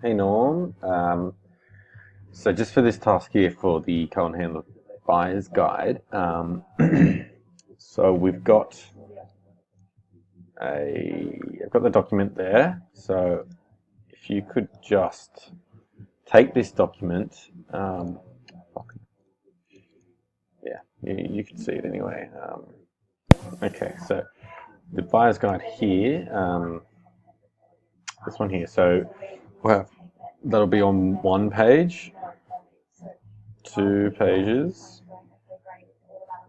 Hey Norm. So just for this task here for the Cohen Handler Buyer's Guide, so I've got the document there. So if you could just take this document, yeah, you can see it anyway. Okay, so the Buyer's Guide here, this one here. So well, that'll be on 1 page, 2 pages,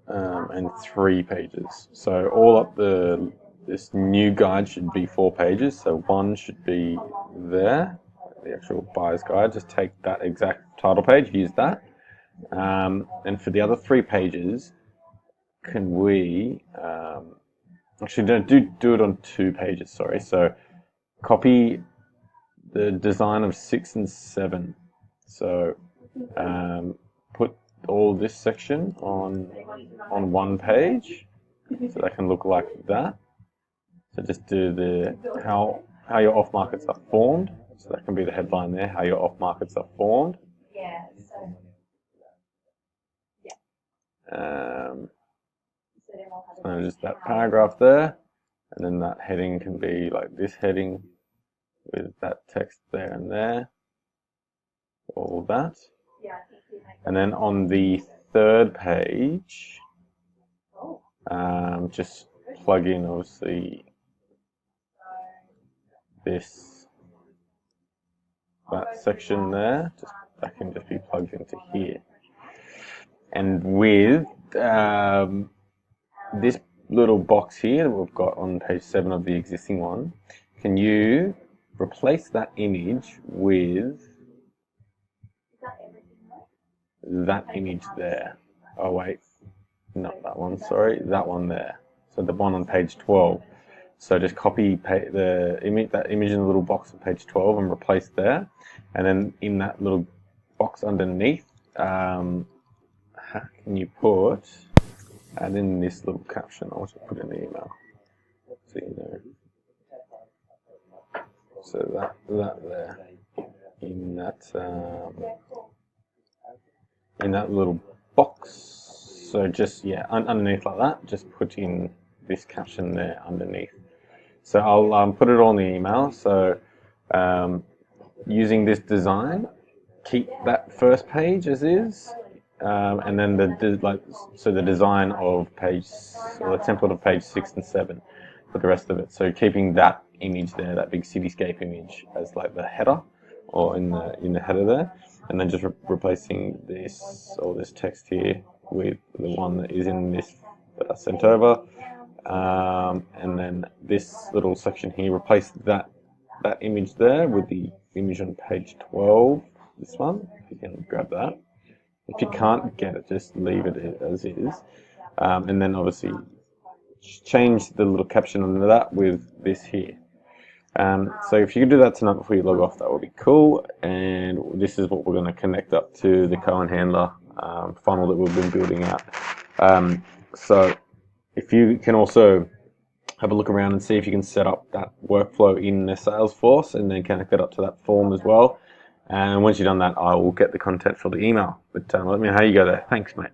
and 3 pages. So all up this new guide should be 4 pages. So one should be there, the actual buyer's guide. Just take that exact title page, use that. And for the other 3 pages, can we actually don't do it on 2 pages? Sorry. So copy the design of 6 and 7. So put all this section on 1 page, so they can look like that. So just do the how your off markets are formed. So that can be the headline there. How your off markets are formed. Yeah. So just that paragraph there, and then that heading can be like this heading with that text there and there. All that. And then on the 3rd page, just plug in obviously that section there. That can just be plugged into here. And with this little box here that we've got on page 7 of the existing one, can you replace that image with that image there? Oh wait, not that one, sorry, that one there. So the one on page 12. So just copy that image in the little box on page 12 and replace there. And then in that little box underneath, can you add in this little caption? I'll just put in the email so you know. So that there, in that little box. So just underneath like that, just put in this caption there underneath. So I'll put it all in the email. So using this design, keep that first page as is, and then the design of the template of page 6 and 7 for the rest of it. So keeping that image there, that big cityscape image, as like the header, or in the header there, and then just replacing this text here with the one that is in this that I sent over. And then this little section here, replace that image there with the image on page 12, this one, if you can grab that. If you can't get it, just leave it as is. And then obviously change the little caption under that with this here. So if you could do that tonight before you log off, that would be cool. And this is what we're going to connect up to the Cohen Handler funnel that we've been building out. So if you can also have a look around and see if you can set up that workflow in the Salesforce and then connect that up to that form as well. And once you've done that, I will get the content for the email. But let me know how you go there. Thanks, mate.